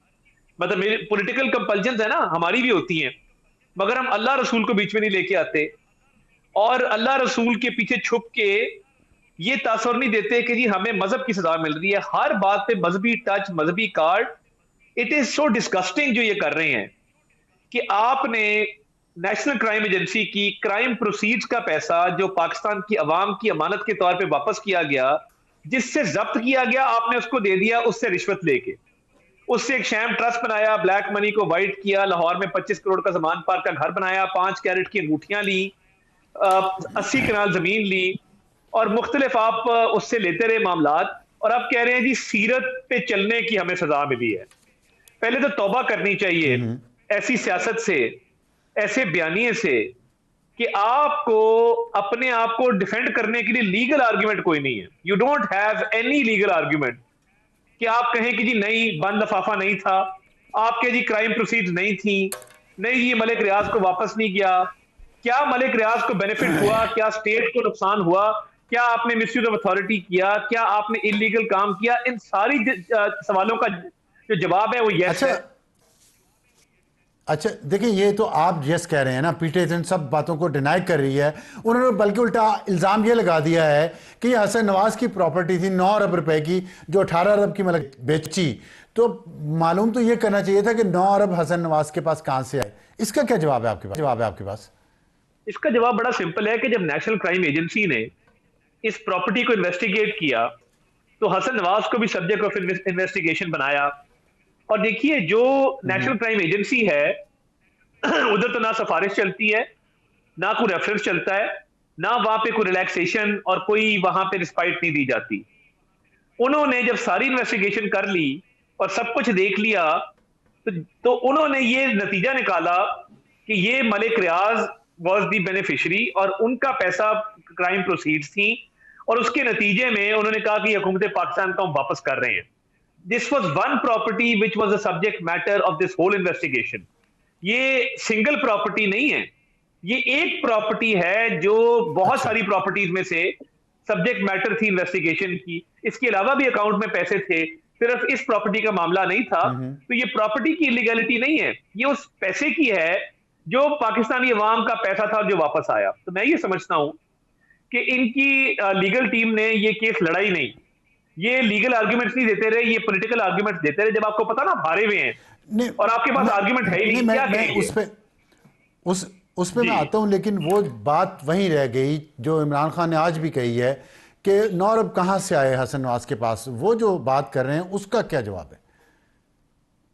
मतलब मेरी पॉलिटिकल कंपल्जन है ना, हमारी भी होती हैं, मगर हम अल्लाह रसूल को बीच में नहीं लेके आते, और अल्लाह रसूल के पीछे छुप के ये तासर नहीं देते कि जी हमें मजहब की सजा मिल रही है। हर बात पे मजहबी टच, मजहबी card. It is so disgusting जो ये कर रहे हैं कि आपने नेशनल क्राइम एजेंसी की क्राइम प्रोसीड्स का पैसा जो पाकिस्तान की अवाम की अमानत के तौर पे वापस किया गया, जिससे जब्त किया गया, आपने उसको दे दिया उससे रिश्वत लेके। उससे एक शैम ट्रस्ट बनाया, ब्लैक मनी को वाइट किया, लाहौर में 25 करोड़ का जमान पार्क का घर बनाया, 5 कैरेट की अंगूठियां ली, 80 कनाल जमीन ली, और मुख्तलिफ आप उससे लेते रहे मामलात, और आप कह रहे हैं जी सीरत पे चलने की हमें सजा मिली है। पहले तो तौबा करनी चाहिए ऐसी सियासत से, ऐसे बयानिए से, कि आपको अपने आप को डिफेंड करने के लिए लीगल आर्ग्यूमेंट कोई नहीं है। You don't have any legal argument कि आप कहें कि जी नहीं, बंद लफाफा नहीं था, आपके जी क्राइम प्रोसीड नहीं थी, नहीं जी मलिक रियाज को वापस नहीं किया। क्या मलिक रियाज को बेनिफिट हुआ? क्या स्टेट को नुकसान हुआ? क्या आपने मिसयूज ऑफ अथॉरिटी किया? क्या आपने इलीगल काम किया? इन सारी सवालों का जो जवाब है वो यस है। अच्छा, देखिए, ये तो आप यस कह रहे हैं ना, पीटीआई इन सब बातों को डिनाई कर रही है। उन्होंने बल्कि उल्टा इल्ज़ाम ये लगा दिया है कि ये हसन नवाज की प्रॉपर्टी थी 9 अरब रुपए की, जो 18 अरब की मतलब बेची। तो मालूम तो ये करना चाहिए था कि 9 अरब हसन नवाज के पास कहाँ से आए। इसका क्या जवाब है आपके पास? इसका जवाब बड़ा सिंपल है कि जब नेशनल क्राइम एजेंसी ने इस प्रॉपर्टी को इन्वेस्टिगेट किया, तो हसन नवाज को भी सब्जेक्ट ऑफ इन्वेस्टिगेशन बनाया। और देखिए, जो नेशनल क्राइम एजेंसी है, उधर तो ना सिफारिश चलती है, ना कोई रेफरेंस चलता है, ना वहां पे कोई रिलैक्सेशन और कोई वहां पे रिस्पाइट नहीं दी जाती। उन्होंने जब सारी इन्वेस्टिगेशन कर ली और सब कुछ देख लिया, तो उन्होंने ये नतीजा निकाला कि ये मलिक रियाज वॉज दी बेनिफिशरी और उनका पैसा क्राइम प्रोसीड्स थी, और उसके नतीजे में उन्होंने कहा कि हुकूमत पाकिस्तान को हम वापस कर रहे हैं। This was one property which was the subject matter of this whole investigation. ये सिंगल प्रॉपर्टी नहीं है, ये एक प्रॉपर्टी है जो बहुत सारी प्रॉपर्टीज में से सब्जेक्ट मैटर थी इन्वेस्टिगेशन की। इसके अलावा भी अकाउंट में पैसे थे, सिर्फ इस प्रॉपर्टी का मामला नहीं था। तो ये प्रॉपर्टी की इलीगैलिटी नहीं है, ये उस पैसे की है जो पाकिस्तानी अवाम का पैसा था जो वापस आया। तो मैं ये समझता हूं कि इनकी लीगल टीम ने ये केस लड़ाई नहीं, ये लीगल आर्ग्यूमेंट्स नहीं देते रहे, ये पॉलिटिकल आर्ग्यूमेंट्स देते रहे। जब आपको पता ना हारे हुए हैं और आपके पास आर्ग्यूमेंट है ही नहीं, क्या कहेंगे? उस पे मैं आता हूं, लेकिन वो बात वहीं रह गई जो इमरान खान ने आज भी कही है कि 9 अरब कहां से आए हसन नवाज के पास। वो जो बात कर रहे हैं उसका क्या जवाब है?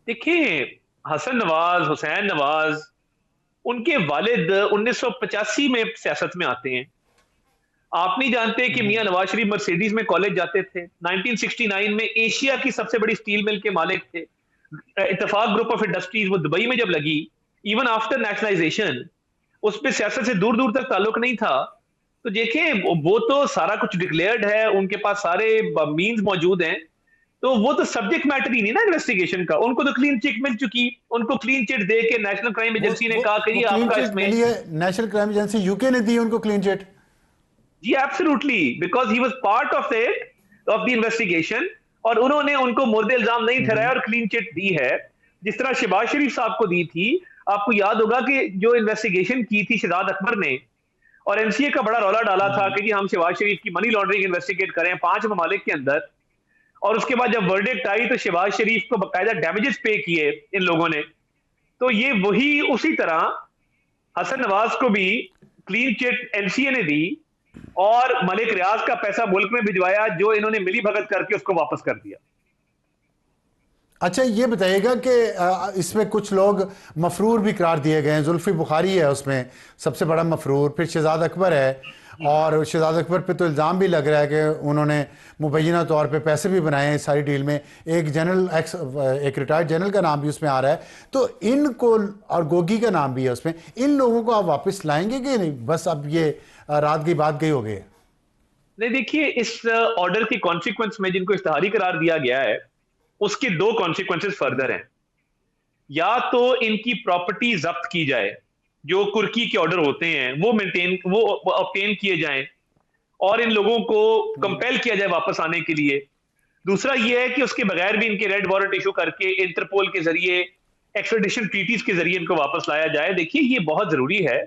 देखिए, हसन नवाज, हुसैन नवाज, उनके वालिद 1985 में सियासत में आते हैं। आप नहीं जानते कि मियां नवाज शरीफ मर्सिडीज में कॉलेज जाते थे, 1969 में एशिया की सबसे बड़ी स्टील मिल के मालिक थे। इत्तेफाक ग्रुप ऑफ इंडस्ट्रीज वो दुबई में जब लगी, इवन आफ्टर नेशनलाइजेशन, उस पर सियासत से दूर दूर तक ताल्लुक नहीं था। तो देखें, वो तो सारा कुछ डिक्लेयर्ड है, उनके पास सारे मीन्स मौजूद हैं, तो वो तो सब्जेक्ट मैटर ही नहीं ना इन्वेस्टिगेशन का। उनको तो क्लीन चिट मिल चुकी, उनको क्लीन चिट दे के नेशनल क्राइम एजेंसी ने कहा कि ये क्लीन आपका चिट इसमें। मिली है, नेशनल क्राइम एजेंसी यूके ने दी उनको क्लीन चिट। जी absolutely, because he was part of it, of the investigation, और उन्होंने उनको मुर्दे इल्जाम नहीं ठहराया और क्लीन चिट दी है, जिस तरह शहबाज शरीफ साहब को दी थी। आपको याद होगा कि जो इन्वेस्टिगेशन की थी शहजाद अकबर ने, और एनसीए का बड़ा रौला डाला था कि जी हम शहबाज शरीफ की मनी लॉन्ड्रिंग इन्वेस्टिगेट करें 5 ममालिक के अंदर। और उसके बाद जब वर्डिक्ट आई तो शहबाज शरीफ को बाकायदा डैमेजेस पे किए इन लोगों ने। तो ये वही उसी तरह हसन नवाज को भी क्लीन चिट एनसीए ने दी और मलिक रियाज का पैसा मुल्क में भिजवाया, जो इन्होंने मिली भगत करके उसको वापस कर दिया। अच्छा, ये बताइएगा कि इसमें कुछ लोग मफरूर भी करार दिए गए हैं। जुल्फी बुखारी है उसमें सबसे बड़ा मफरूर, फिर शहजाद अकबर है, और शहजाद अकबर पे तो इल्ज़ाम भी लग रहा है कि उन्होंने मुबैना तौर पे पैसे भी बनाए हैं इस सारी डील में। एक रिटायर्ड जनरल का नाम भी उसमें आ रहा है। तो इनको, और गोगी का नाम भी है उसमें, इन लोगों को आप वापस लाएंगे कि नहीं, बस अब ये रात की बात गई हो गई? नहीं, देखिए, इस ऑर्डर के कॉन्सिक्वेंस में जिनको इश्तिहारी करार दिया गया है, उसके 2 कॉन्सिक्वेंसेस फर्दर हैं। या तो इनकी प्रॉपर्टी जब्त की जाए, जो कुर्की के ऑर्डर होते हैं वो ऑब्टेन किए जाएं, और इन लोगों को कंपेल किया जाए वापस आने के लिए। दूसरा ये है कि उसके बगैर भी इनके रेड वारंट इशू करके इंटरपोल के जरिए, एक्सट्रेडिशन ट्रीटीज के जरिए इनको वापस लाया जाए। देखिए, ये बहुत जरूरी है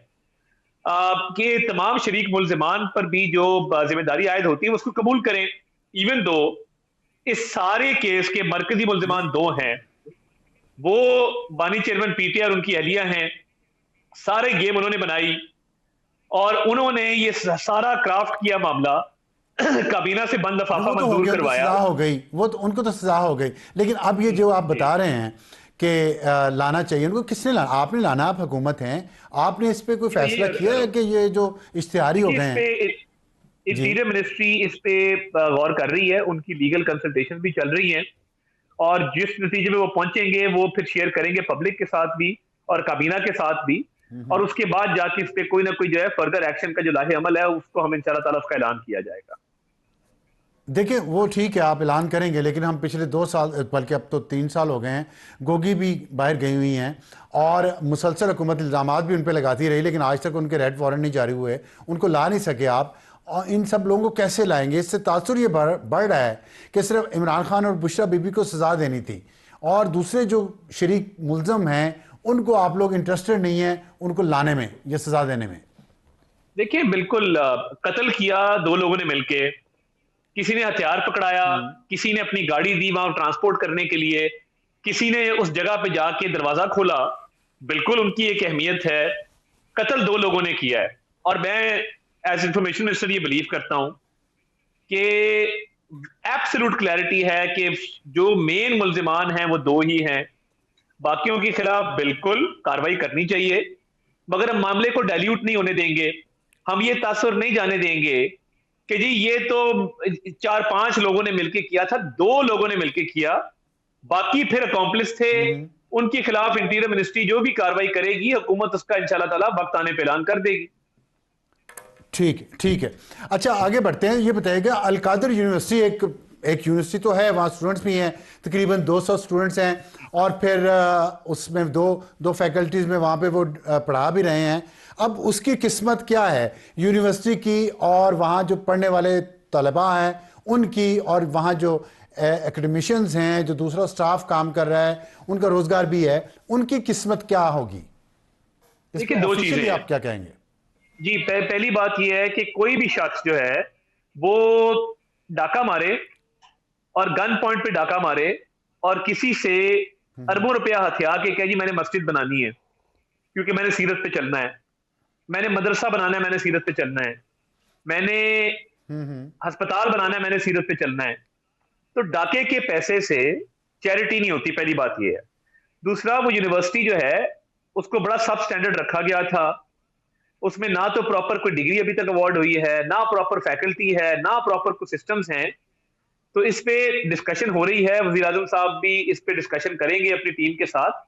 कि तमाम शरीक मुल्जिमान पर भी जो जिम्मेदारी आयद होती है उसको कबूल करें। इवन दो इस सारे केस के मरकजी मुल्जिमान 2 हैं, वो बानी चेयरमैन पीटीआई और उनकी अहलिया हैं। सारे गेम उन्होंने बनाई और उन्होंने ये सारा क्राफ्ट किया मामला, काबीना से बंद लफाफा मंजूर करवाया। सजा हो गई, वो तो उनको तो सजा हो गई। लेकिन अब ये जो आप बता रहे हैं कि लाना चाहिए उनको, किसने लाना? आपने लाना, आप हुकूमत हैं, आपने इस पे कोई फैसला किया है कि ये जो इश्तिहारी हो गए हैं? इंटीरियर मिनिस्ट्री इस पे गौर कर रही है, उनकी लीगल कंसल्टेशन भी चल रही है, और जिस नतीजे में वो पहुंचेंगे वो फिर शेयर करेंगे पब्लिक के साथ भी और काबीना के साथ भी, और उसके बाद जाके इस पे कोई ना कोई जो है फर्दर एक्शन का जो लाहे अमल है उसको हम इंशाल्लाह ताला उसका ऐलान किया जाएगा। देखिए, वो ठीक है, आप ऐलान करेंगे, लेकिन हम पिछले 2 साल, बल्कि अब तो 3 साल हो गए हैं, गोगी भी बाहर गई हुई हैं और मुसलसल हुकूमत इल्ज़ामात भी उन पर लगाती रही, लेकिन आज तक उनके रेड वारंट नहीं जारी हुए, उनको ला नहीं सके आप। और इन सब लोगों को कैसे लाएंगे? इससे तासुर ये बढ़ रहा है कि सिर्फ इमरान खान और बुशरा बीबी को सज़ा देनी थी, और दूसरे जो शरीक मुल्ज़म हैं उनको आप लोग इंटरेस्टेड नहीं हैं उनको लाने में या सज़ा देने में। देखिए, बिल्कुल कत्ल किया 2 लोगों ने मिलके, किसी ने हथियार पकड़ाया, किसी ने अपनी गाड़ी दी वहां ट्रांसपोर्ट करने के लिए, किसी ने उस जगह पे जाके दरवाजा खोला, बिल्कुल उनकी एक अहमियत है। कत्ल 2 लोगों ने किया है, और मैं एज इंफॉर्मेशन मिनिस्टर ये बिलीव करता हूं कि एब्सोल्यूट क्लैरिटी है कि जो मेन मुल्जिमान हैं वो 2 ही हैं। बाकियों के खिलाफ बिल्कुल कार्रवाई करनी चाहिए, मगर हम मामले को डाइल्यूट नहीं होने देंगे। हम ये तासुर नहीं जाने देंगे कि जी ये तो 4-5 लोगों ने मिलकर किया था, 2 लोगों ने मिलकर किया, बाकी फिर अकॉम्प्लिस थे। उनके खिलाफ इंटीरियर मिनिस्ट्री जो भी कार्रवाई करेगी, हुकूमत उसका इंशाल्लाह ताला वक्त आने पे ऐलान कर देगी। ठीक है। अच्छा, आगे बढ़ते हैं। ये बताइएगा, अलकादर यूनिवर्सिटी एक यूनिवर्सिटी तो है, वहाँ स्टूडेंट्स भी हैं, तकरीबन 200 स्टूडेंट्स हैं, और फिर उसमें दो फैकल्टीज़ में वहाँ पे वो पढ़ा भी रहे हैं। अब उसकी किस्मत क्या है यूनिवर्सिटी की, और वहाँ जो पढ़ने वाले तलबा हैं उनकी, और वहाँ जो एकेडमिशियंस हैं, जो दूसरा स्टाफ काम कर रहा है, उनका रोज़गार भी है, उनकी किस्मत क्या होगी? देखिए, 2 चीज़ें आप क्या कहेंगे? जी, पहली बात यह है कि कोई भी शख्स जो है वो डाका मारे और गन पॉइंट पे डाका मारे और किसी से अरबों रुपया हथिया के कहे जी मैंने मस्जिद बनानी है क्योंकि मैंने सीरत पे चलना है, मैंने मदरसा बनाना है, मैंने सीरत पे चलना है, मैंने अस्पताल बनाना है, मैंने सीरत पे चलना है, तो डाके के पैसे से चैरिटी नहीं होती। पहली बात यह है। दूसरा, वो यूनिवर्सिटी जो है उसको बड़ा सब स्टैंडर्ड रखा गया था, उसमें ना तो प्रॉपर कोई डिग्री अभी तक अवार्ड हुई है, ना प्रॉपर फैकल्टी है, ना प्रॉपर कोई सिस्टम्स हैं। तो इस पे डिस्कशन हो रही है, वज़ीर आज़म साहब भी इस पे डिस्कशन करेंगे अपनी टीम के साथ,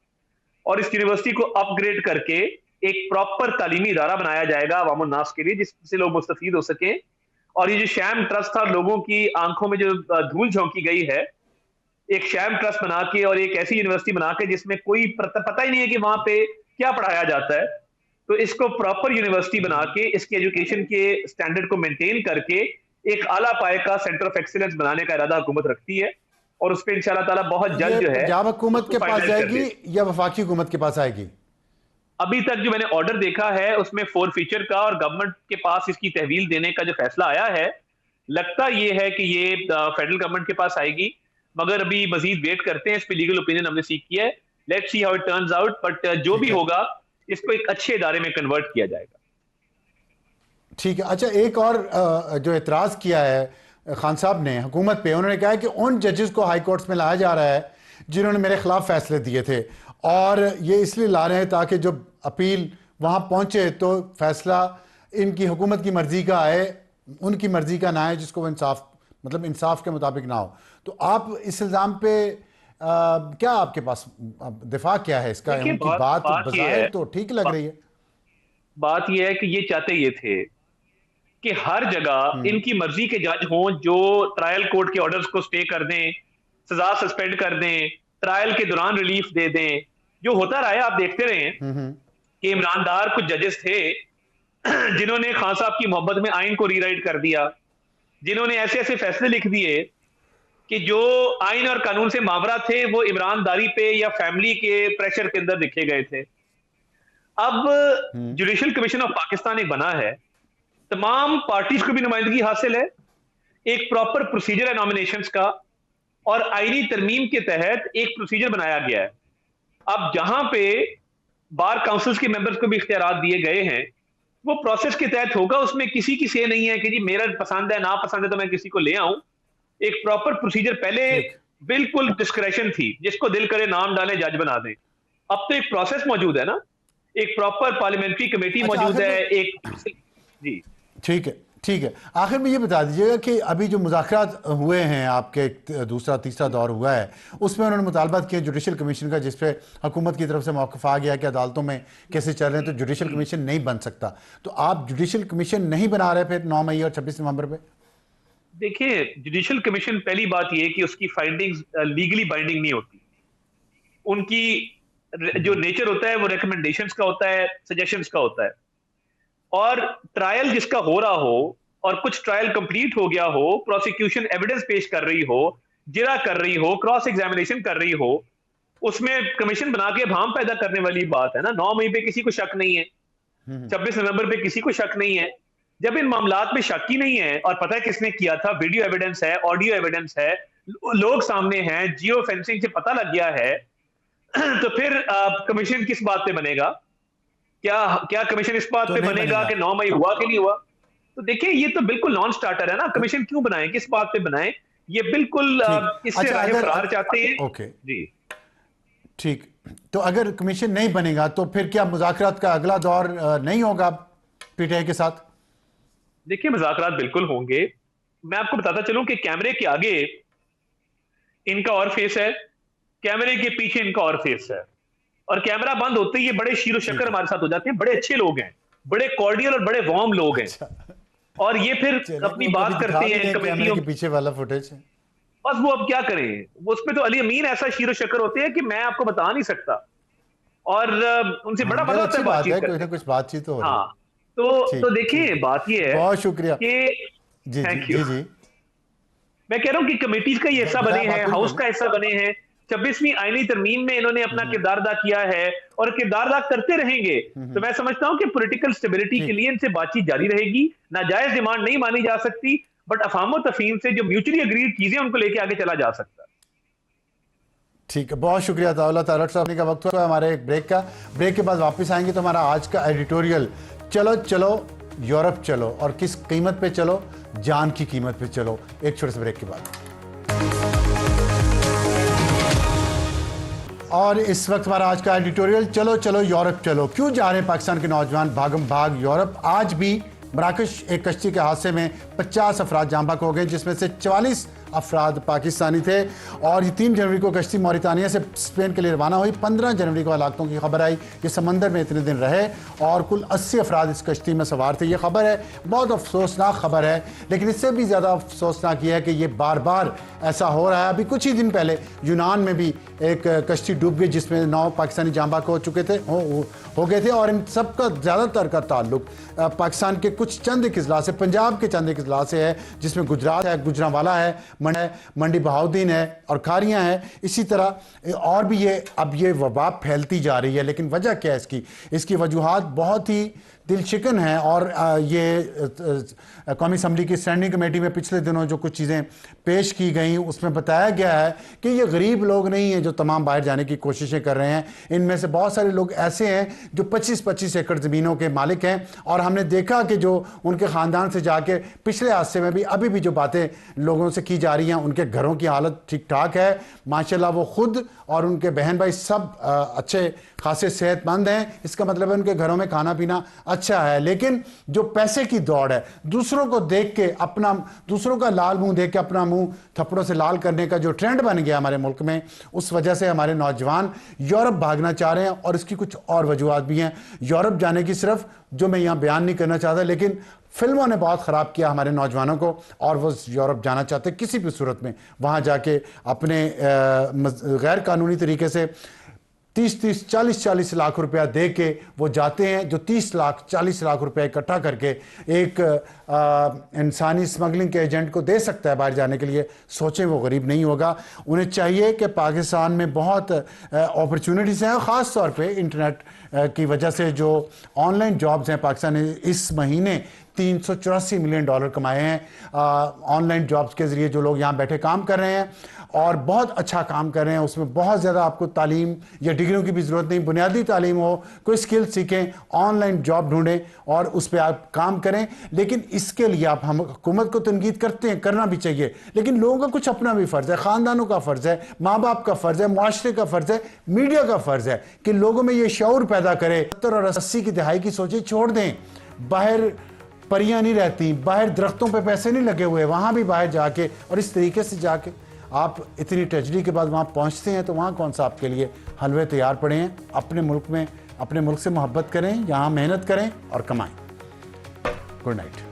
और इस यूनिवर्सिटी को अपग्रेड करके एक प्रॉपर तालीमी इदारा बनाया जाएगा अवाम उन नास के लिए, जिससे लोग मुस्तफीद हो सकें। और ये जो शैम ट्रस्ट था, लोगों की आंखों में जो धूल झोंकी गई है, एक शैम ट्रस्ट बना के और एक ऐसी यूनिवर्सिटी बना के जिसमें कोई पता ही नहीं है कि वहां पे क्या पढ़ाया जाता है, तो इसको प्रॉपर यूनिवर्सिटी बना के इसके एजुकेशन के स्टैंडर्ड को मेंटेन करके एक आला पाए का सेंटर ऑफ एक्सीलेंस बनाने का इरादा हुकूमत रखती है। और उस पर इंशाल्लाह ताला बहुत जल्द जो है पंजाब हुकूमत के पास जाएगी या वफाकी हुकूमत के पास आएगी? अभी तक जो मैंने ऑर्डर देखा है उसमें 4 फीचर का और गवर्नमेंट के पास इसकी तहवील देने का जो फैसला आया है, लगता ये है कि ये फेडरल गवर्नमेंट के पास आएगी, मगर अभी मजीद वेट करते हैं। इस पे लीगल ओपिनियन हमने सीख किया है, let's see how it turns out, but जो भी होगा इसको एक अच्छे इदारे में कन्वर्ट किया जाएगा। ठीक है। अच्छा, एक और जो एतराज किया है खान साहब ने हुकूमत पे, उन्होंने कहा है कि उन जजेस को हाई कोर्ट्स में लाया जा रहा है जिन्होंने मेरे खिलाफ फैसले दिए थे, और ये इसलिए ला रहे हैं ताकि जब अपील वहां पहुंचे तो फैसला इनकी हुकूमत की मर्जी का आए, उनकी मर्जी का ना आए, जिसको वो इंसाफ के मुताबिक ना हो। तो आप इस इल्ज़ाम पे क्या आपके पास दिफा क्या है इसका? उनकी बात बज़ाहिर तो ठीक लग रही है। बात यह है कि ये चाहते ये थे कि हर जगह इनकी मर्जी के जज हों जो ट्रायल कोर्ट के ऑर्डर्स को स्टे कर दें, सजा सस्पेंड कर दें, ट्रायल के दौरान रिलीफ दे दें। जो होता रहा है आप देखते रहे हैं कि ईमानदार कुछ जजेस थे जिन्होंने खान साहब की मोहब्बत में आइन को रीराइट कर दिया, जिन्होंने ऐसे ऐसे फैसले लिख दिए कि जो आइन और कानून से मावरा थे वो ईमानदारी पे या फैमिली के प्रेशर के अंदर लिखे गए थे। अब जुडिशल कमीशन ऑफ पाकिस्तान एक बना है, तमाम पार्टीज को भी नुमाइंदगी हासिल है, एक प्रॉपर प्रोसीजर है नॉमिनेशंस का, और आईनी तरमीम के तहत एक प्रोसीजर बनाया गया है। अब जहां पे बार काउंसिल्स के मेंबर्स को भी इख्तियारात दिए गए हैं, वो प्रोसेस के तहत होगा, उसमें किसी की से नहीं है कि जी मेरा पसंद है ना पसंद है तो मैं किसी को ले आऊं। एक प्रॉपर प्रोसीजर, पहले बिल्कुल डिस्क्रेशन थी, जिसको दिल करे नाम डाले जज बना दें। अब तो एक प्रोसेस मौजूद है ना, एक प्रॉपर पार्लियामेंट्री कमेटी मौजूद है, एक जी ठीक है। ठीक है, आखिर में ये बता दीजिएगा कि अभी जो मुज़ाकरात हुए हैं, आपके दूसरा तीसरा दौर हुआ है, उसमें उन्होंने मुतालबा किया जुडिशल कमीशन का, जिसपे हुकूमत की तरफ से मौक़िफ़ आ गया कि अदालतों में केसेस चल रहे हैं तो जुडिशल कमीशन नहीं बन सकता। तो आप जुडिशल कमीशन नहीं बना रहे फिर 9 मई और 26 नवंबर पे? देखिए, जुडिशल कमीशन, पहली बात यह कि उसकी फाइंडिंग्स लीगली बाइंडिंग नहीं होती। उनकी जो नेचर होता है वो रिकमेंडेशंस का होता है, सजेशंस का होता है। और ट्रायल जिसका हो रहा हो और कुछ ट्रायल कंप्लीट हो गया हो, प्रोसिक्यूशन एविडेंस पेश कर रही हो, जिरा कर रही हो, क्रॉस एग्जामिनेशन कर रही हो, उसमें कमीशन बना के भाम पैदा करने वाली बात है ना। 9 मई पे किसी को शक नहीं है, 26 नवंबर पे किसी को शक नहीं है। जब इन मामलात में शक ही नहीं है और पता है किसने किया था, वीडियो एविडेंस है, ऑडियो एविडेंस है, लोग सामने हैं, जियो फेंसिंग से पता लग गया है, तो फिर कमीशन किस बात पे बनेगा? क्या कमीशन इस बात पे बनेगा कि 9 मई हुआ कि नहीं हुआ? तो देखिए, ये तो बिल्कुल नॉन स्टार्टर है ना। कमीशन क्यों बनाएं, किस बात पे बनाएं? ये बिल्कुल इससे राह फरार चाहते हैं। ओके जी ठीक। तो अगर कमीशन नहीं बनेगा तो फिर क्या मुज़ाकरात का अगला दौर नहीं होगा पीटीआई के साथ? देखिए, मुज़ाकरात बिल्कुल होंगे। मैं आपको बताता चलूं कि कैमरे के आगे इनका और फेस है, कैमरे के पीछे इनका और फेस है, और कैमरा बंद होते ही ये बड़े शीरो शक्कर हमारे साथ हो जाते हैं। बड़े अच्छे लोग हैं, बड़े कॉर्डियल और बड़े वार्म लोग हैं। और ये फिर अपनी बात करते हैं कमेटियों के पीछे वाला फुटेज है, बस वो अब क्या करें, वो उसमें तो अली अमीन ऐसा शीरो शक्कर होते हैं कि मैं आपको बता नहीं सकता। और उनसे बड़ा मजा आता है बातचीत करके। कोई ना कुछ बातचीत तो हो रही है। हाँ, तो देखिए, बात ये है, बहुत शुक्रिया कि जी जी जी। मैं कह रहा हूं कि कमेटीज का ये हिस्सा बने हैं, हाउस का हिस्सा बने हैं। 26वीं आईनी तरमीम में इन्होंने अपना किरदार अदा किया है और किरदार अदा करते रहेंगे। तो मैं समझता हूं कि पॉलिटिकल स्टेबिलिटी के लिए इनसे बातचीत जारी रहेगी। नाजायज डिमांड नहीं मानी जा सकती, बट अफाम तफहीम से जो म्यूचुअली अग्रीड चीजें उनको लेके आगे चला जा सकता है। ठीक है, बहुत शुक्रिया अताउल्लाह तारड़ साहब का वक्त हुआ हमारे एक ब्रेक का। ब्रेक के बाद वापस आएंगे तो हमारा आज का एडिटोरियल, चलो चलो यूरोप चलो, और किस कीमत पे चलो, जान की कीमत पे चलो। एक छोटे से ब्रेक के बाद। और इस वक्त हमारा आज का एडिटोरियल चलो चलो यूरोप चलो। क्यों जा रहे हैं पाकिस्तान के नौजवान भागम भाग यूरोप? आज भी मराकश एक कश्ती के हादसे में 50 अफराद जाँ बहक हो गए, जिसमें से 44 अफराद पाकिस्तानी थे। और ये 3 जनवरी को कश्ती मौरितानिया से स्पेन के लिए रवाना हुई। 15 जनवरी को हलाकतों की खबर आई। ये समंदर में इतने दिन रहे और कुल 80 अफराद इस कश्ती में सवार थे। ये खबर है, बहुत अफसोसनाक खबर है, लेकिन इससे भी ज़्यादा अफसोसनाक ये है कि ये बार बार ऐसा हो रहा है। अभी कुछ ही दिन पहले यूनान में भी एक कश्ती डूब गई जिसमें 9 पाकिस्तानी जाँ बहक हो चुके थे हो गए थे। और इन सब का ज़्यादातर का ताल्लुक पाकिस्तान के कुछ चंद एक अजला से, पंजाब के चंद एक अजला से है, जिसमें गुजरात है, गुजरांवाला है, मंडी बहाउद्दीन है और खारियाँ हैं। इसी तरह और भी ये वबा फैलती जा रही है। लेकिन वजह क्या है इसकी वजूहात बहुत ही दिलशिकन है। और ये कौमी असम्बली की स्टैंडिंग कमेटी में पिछले दिनों जो कुछ चीज़ें पेश की गई उसमें बताया गया है कि ये गरीब लोग नहीं हैं जो तमाम बाहर जाने की कोशिशें कर रहे हैं। इनमें से बहुत सारे लोग ऐसे हैं जो 25-25 एकड़ ज़मीनों के मालिक हैं। और हमने देखा कि जो उनके ख़ानदान से जाके पिछले हादसे में भी अभी भी जो बातें लोगों से की जा रही हैं, उनके घरों की हालत ठीक ठाक है माशाल्लाह। वो खुद और उनके बहन भाई सब अच्छे खासे सेहतमंद हैं। इसका मतलब है उनके घरों में खाना पीना अच्छा है। लेकिन जो पैसे की दौड़ है, दूसरों को देख के अपना, दूसरों का लाल मुंह देख के अपना मुंह थप्पड़ों से लाल करने का जो ट्रेंड बन गया हमारे मुल्क में, उस वजह से हमारे नौजवान यूरोप भागना चाह रहे हैं। और इसकी कुछ और वजूहत भी हैं यूरोप जाने की, सिर्फ जो मैं यहाँ बयान नहीं करना चाहता, लेकिन फिल्मों ने बहुत ख़राब किया हमारे नौजवानों को और वो यूरोप जाना चाहते किसी भी सूरत में। वहाँ जाके अपने गैर कानूनी तरीके से 30-30, 40-40 लाख रुपया दे के वो जाते हैं, जो 30 लाख 40 लाख रुपया इकट्ठा करके एक इंसानी स्मगलिंग के एजेंट को दे सकता है बाहर जाने के लिए। सोचें वो गरीब नहीं होगा। उन्हें चाहिए कि पाकिस्तान में बहुत अपॉर्चुनिटीज़ हैं, ख़ास तौर पे इंटरनेट की वजह से जो ऑनलाइन जॉब्स हैं। पाकिस्तान ने इस महीने $384 मिलियन कमाए हैं ऑनलाइन जॉब्स के ज़रिए। जो लोग यहाँ बैठे काम कर रहे हैं और बहुत अच्छा काम कर रहे हैं, उसमें बहुत ज़्यादा आपको तालीम या डिग्रियों की भी ज़रूरत नहीं, बुनियादी तालीम हो, कोई स्किल सीखें, ऑनलाइन जॉब ढूंढें और उस पर आप काम करें। लेकिन इसके लिए आप हम हुकूमत को तनकीद करते हैं, करना भी चाहिए, लेकिन लोगों का कुछ अपना भी फ़र्ज़ है, ख़ानदानों का फ़र्ज़ है, माँ बाप का फ़र्ज़ है, मुआशरे का फ़र्ज़ है, मीडिया का फ़र्ज़ है कि लोगों में ये शऊर पैदा करे। 70 और 80 की दहाई की सोचें छोड़ दें। बाहर परियां नहीं रहती, बाहर दरख्तों पे पैसे नहीं लगे हुए, वहाँ भी बाहर जाके और इस तरीके से जाके आप इतनी ट्रेजेडी के बाद वहाँ पहुँचते हैं तो वहाँ कौन सा आपके लिए हलवे तैयार पड़े हैं। अपने मुल्क में, अपने मुल्क से मोहब्बत करें, यहाँ मेहनत करें और कमाएं। Good night.